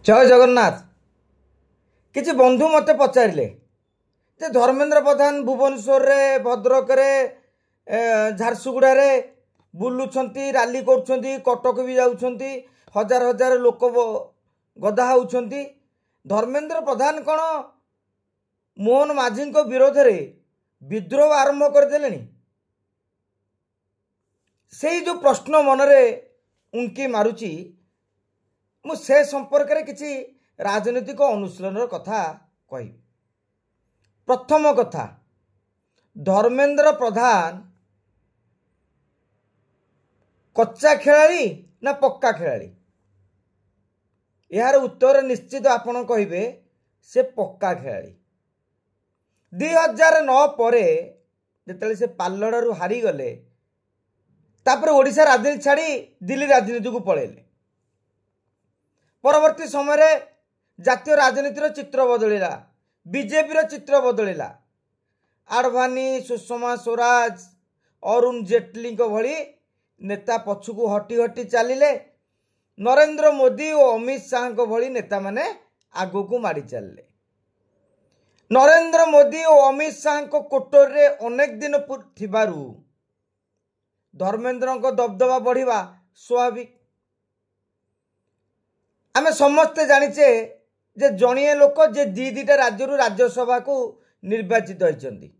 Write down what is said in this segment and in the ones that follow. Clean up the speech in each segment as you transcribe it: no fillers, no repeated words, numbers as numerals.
जय जगन्नाथ। किसी बंधु मत पचारे जे धर्मेंद्र प्रधान भुवनेश्वर रे भद्रक रे झारसुगुड़ा रे बुलुछंती राली करुछंती कटक भी जाउछंती हजार हजार लोक गदा होउछंती। धर्मेंद्र प्रधान कौन मोहन माझी विरोध रे विद्रोह आरंभ करदेलेनी। से जो प्रश्न मनरे उनकी मारुची मुझे संपर्क में किसी राजनीतिक अनुशीलन कथा कही। प्रथम कथा, धर्मेंद्र प्रधान कच्चा खिलाड़ी ना पक्का खिलाड़ी? यार उत्तर निश्चित आपण कहिबे से पक्का खिलाड़ी। 2009 पर जिते से पालड़ू हारी गले तापर ओडिशा राजनीति छाड़ी दिल्ली राजनीति को पलैले। परवर्ती समय रे जातीय राजनीतिर चित्र बदलिला, बीजेपी चित्र बदलिला। आडवाणी, सुषमा स्वराज, अरुण जेटली भली नेता पछुकू हटी हटी चलिले। नरेंद्र मोदी और अमित शाह भली नेता माने आगू को माड़ी चलले। नरेंद्र मोदी और अमित शाह को कोटर रे अनेक दिन थिबारु धर्मेंद्र को दबदबा बढ़िबा स्वाभाविक। आमे समस्ते जानिचे जे जणिए लोक जे दीटा राज्य राज्यसभा को निर्वाचित होइचंदी।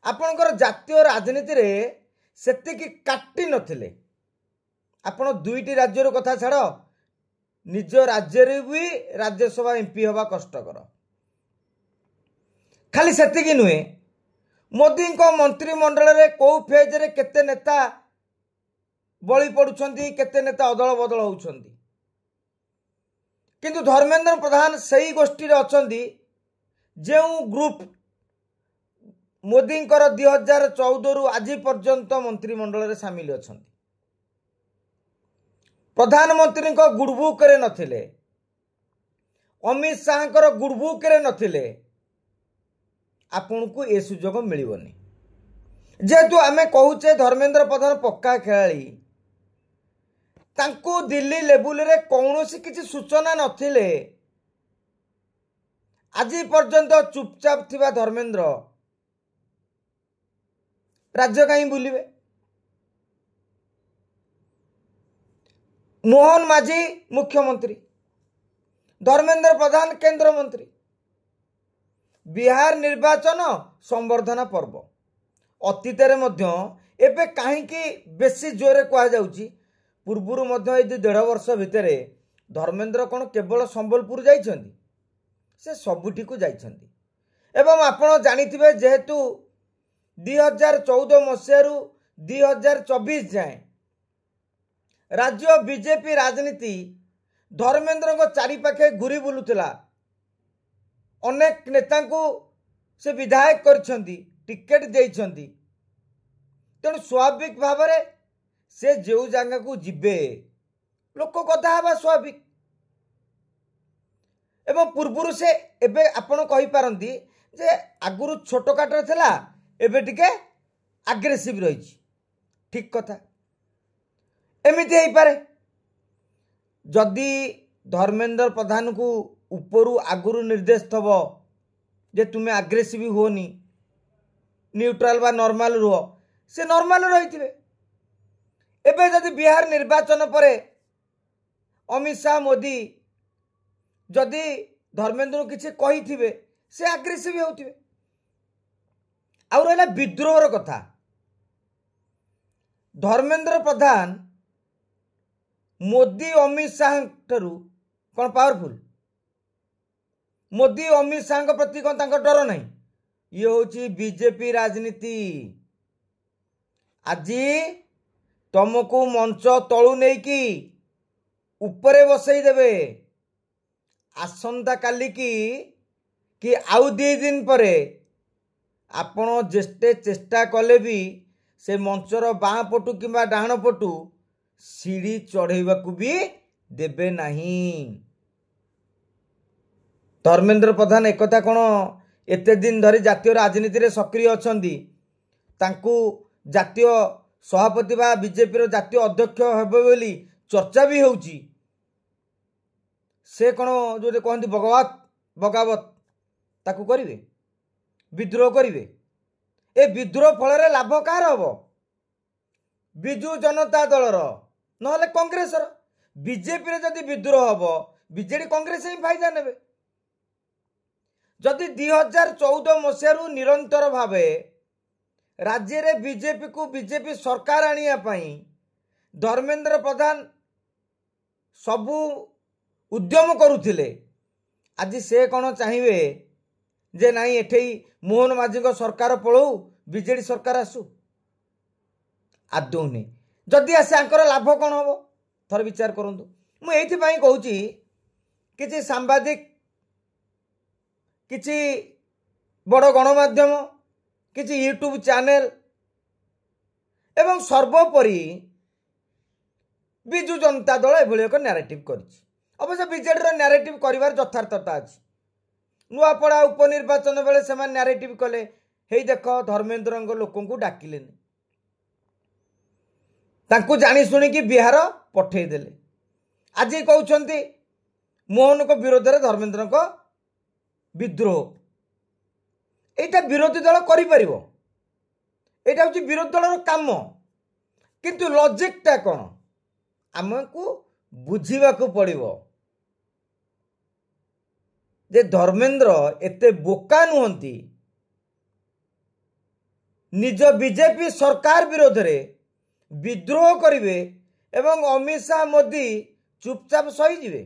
आपणकर जातीय राजनीति रे सेतिकी काटी नथिले। आपण दुईटी राज्यर कथा छाड़ निज राज्य रे भी राज्यसभा एमपी हवा कष्टकर। खाली सेतिकी नुहे, मोदी को मंत्रिमंडल रे को फेज रे केते नेता बळी पडुछंती, केते नेता अदल बदल होउछंती। किंतु धर्मेंद्र प्रधान सही गोष्ठी रे अछंती जे ग्रुप मोदी 2014 रु आज पर्यंत मंत्रिमंडल रे शामिल अछंती। प्रधानमंत्री को गुडबुक रे नथिले, अमित शाह को गुडबुक रे नथिले। आपन को ए सुजोग मिलिबनी। जेहेतु आमे कहूचे धर्मेंद्र प्रधान पक्का खिलाड़ी, तांको दिल्ली लेवल रे कौनसी किसी सूचना नथिले। आज पर्यंत चुपचाप थिबा धर्मेंद्र राज्य कहीं बुलिबे? मोहन माझी मुख्यमंत्री, धर्मेंद्र प्रधान केंद्र मंत्री। बिहार निर्वाचन संवर्धना पर्व अतीत रे मध्य एबे काहेकि बेसी जोरे कहा जाउची। पूर्वरु मध्य 1.5 वर्ष भितरे धर्मेंद्र कौन केवल संबलपुर जाइछंती? से सबुठी को जाइछंती। एवं आपण जानिथिबे जेहेतु 2014 मसीह रु 2024 जाए राज्य बीजेपी राजनीति धर्मेंद्र को चारि पाखे घुरी बुलुथिला। अनेक नेता को से विधायक करछंती, टिकेट देइछंती। तेणु स्वाभाविक भाव में से जो जगह को जिबे लोक कथा हवा स्वाभाविक। एवं पूर्वरु से एबे आपण कहि पारंती जे आगुरु छोट काटर थिला, एबे टिके एग्रेसिव रहिछि। ठीक कथा, एमिति हेइ पारे। जदि धर्मेंद्र प्रधान को उपरु आगुरु निर्देश थबो जे तुमे एग्रेसिव होनी, न्यूट्रल बा नॉर्मल रुह, से नॉर्मल रहिथिबे। एबे जदि बिहार निर्वाचन परे अमित शाह मोदी जदि धर्मेंद्र किसी कही थिबे से एग्रेसिव होथिबे। आउ रहला विद्रोहर कथा। धर्मेंद्र प्रधान मोदी अमित शाह ठरू कौन पावरफुल? मोदी अमित शाह प्रति कौन तांको डर नहीं? ये होची बीजेपी राजनीति। आज तुमको मंच तलू नहीं उपरे बसई देवे। आसंता काली कि आउ 2 दिन परे आपण जेस्ते चेष्टा कले भी से मंचर बाँ पटु किंबा डाहण पटु सीढ़ी चढ़ेबा को भी देबे नहीं। धर्मेंद्र प्रधान एक कथा कौन एते दिन धरी जातीय राजनीति रे सक्रिय अछंती, तांकू जातीय सभापति बा बीजेपी जातीय अध्यक्ष हेबे बोली चर्चा भी होउची। से कौन जो कहते बगावत ताकू करेंगे विद्रोह करेंगे ए विद्रोह फल लाभ कार हम विजु जनता दलर ना कांग्रेस बीजेपी जदि विद्रोह हम बीजेडी कांग्रेस ही फायदा ने जदि 2014 मसीह निरंतर भावे राज्य रे बीजेपी को बीजेपी सरकार आने धर्मेंद्र प्रधान सबू उद्यम करुथिले आज से कौन चाहिए जे नाई एठे मोहन माझी सरकार पलू बीजेडी सरकार आसू आदौ नहीं जदि आसे आंकर लाभ कौन हम थर विचार करूँ मुझे कहूँ किसी सांबादिक किसी बड़ गणमाध्यम किसी यूट्यूब चैनल एवं सर्वोपरि विजु जनता दल एभली एक नैरेटिव करिछि अवश्य बीजेडी नैरेटिव करिवार यथार्थता अछि नुआपड़ा उपनिर्वाचन बेले से नैरेटिव कले हे देख धर्मेंद्र लोक डाकिले तांकु जानी शुणिकी बिहार पठेदेले आज कहते मोहन को विरोध में धर्मेंद्र को विद्रोह एटा विरोधी दल करिपरिबो एटा होची विरोधी दल काम किंतु लॉजिकटा कौन आमको बुझीबा को पड़िबो जे धर्मेंद्र एते बोका नुहंती निज बीजेपी सरकार विरोध रे विद्रोह करिवे एवं अमित शाह मोदी चुपचाप सही जिवे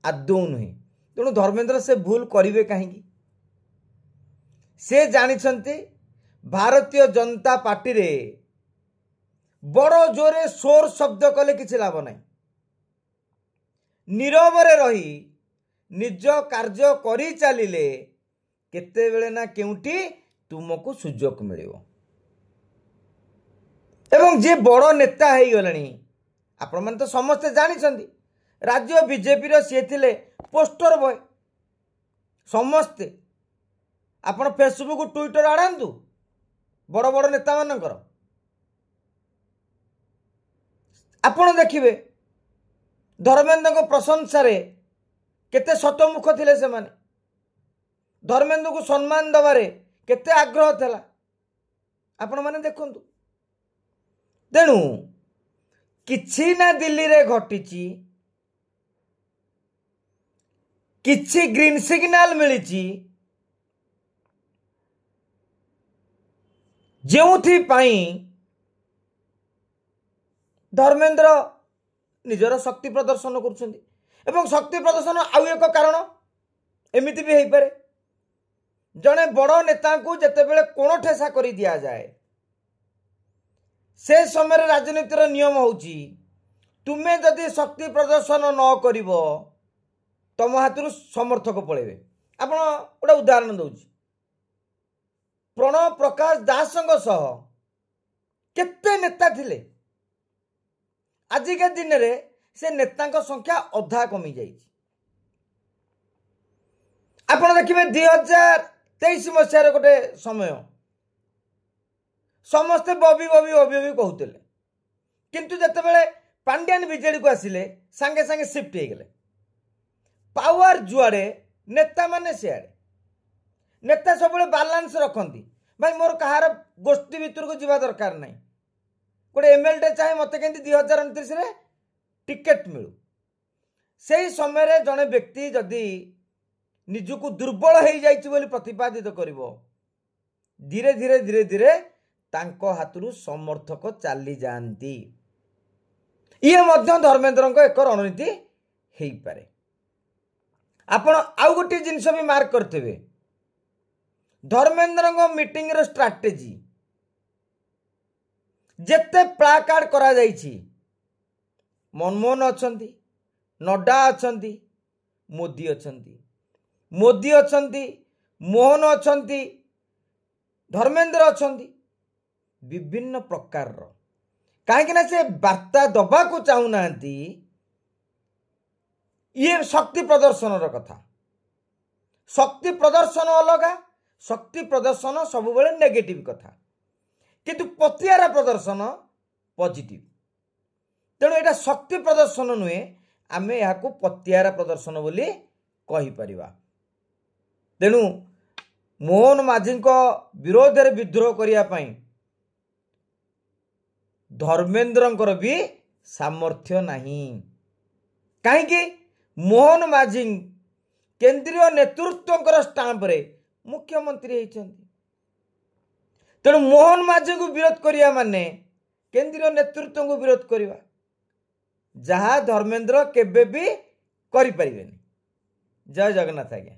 आदौ नुहे तेणु धर्मेंद्र से भूल करिवे कहीं से जानिछंती भारतीय जनता पार्टी रे बड़ जोरे शोर शब्द कले किसी लाभ नहीं नीरव रही निज कार्य करी चलिले केतेबेले ना केउटी तुमको सुजोग मिलिबो एवं जे बड़ नेता है गलानी आपण मन तो समस्त जानिछंती राज्य बीजेपी रो सी थिले पोस्टर बॉय समस्ते आपण फेसबुक ट्विटर आड़ातु बड़ बड़ नेता मानकर आपण देखिए धर्मेंद्र को प्रशंसा रे केते शतमुख थिले से माने धर्मेंद्र को सम्मान दबारे केते आग्रह थिला आपण माने देखंतु तेणु किछि ना दिल्ली रे घटिची किछि ग्रीन सिग्नल मिली जेउथि पाई धर्मेंद्र निजर शक्ति प्रदर्शन करुछंती एवं शक्ति प्रदर्शन आउ एक कारण एमिति भी हो पारे जड़े बड़ नेता को जितेबले कोण ठेसा कर दिया जाए से समय राजनीतिर नियम होउची तुमे जदि शक्ति प्रदर्शन न करिवो तम हाथ समर्थक पड़े आपण गोटे उदाहरण दौची प्रणव प्रकाश दास केते नेता थिले आजिका दिन रे से नेता संख्या अधा कमी जाइए आपण देखिए 2023 मसीह गोटे समय समस्ते बबी बबी बबी बबी कहते किंतु जितेबाला पांड्यान बीजेडी को आसिले सांगे सांगे शिफ्ट हो गले पावर जुआड़े नेता माने सियाड़े नेता सब बालांस रखती भाई मोर कहार गोष्ठी भितर को जीवा दरकार नहीं गोटे एमएलए चाहे मत के 2029 टिकेट मिलू से समय जड़े व्यक्ति जदि निजको दुर्बल हो जाइए प्रतिपादित कर धीरे धीरे धीरे धीरे हाथ समर्थक चली जाती ये धर्मेंद्र एक रणनीति हो पारे आपण आउ गोटे जिनस भी मार्क करते धर्मेंद्र मीटिंग रो स्ट्राटेजी जेते प्लाकार्ड करा जाइछि मनमोहन अछंती नड्डा अछंती मोदी अछंती मोहन अछंती धर्मेंद्र अछंती विभिन्न प्रकार कहीं से वार्ता दबा को चाहूना ये शक्ति प्रदर्शन कथा शक्ति प्रदर्शन अलगा शक्ति प्रदर्शन सब बेले नेगेटिव कथा किंतु पतियारा प्रदर्शन पॉजिटिव तेणु यहाँ शक्ति प्रदर्शन नुहे आमे यहाँ पतियारा प्रदर्शन बोली कहि परिबा। तेणु मोहन माझी विरोध में विद्रोह करने धर्मेंद्र भी सामर्थ्य नहीं। कहीं मोहन माझी केंद्रीय नेतृत्व स्टाम्प रे मुख्यमंत्री होइछन्ति। तेणु मोहन माझी को विरोध करिया माने केंद्रीय नेतृत्व को विरोध करिवा, जहाँ धर्मेंद्र केबे भी करि परिबेनी। जय जगन्नाथ आज्ञा।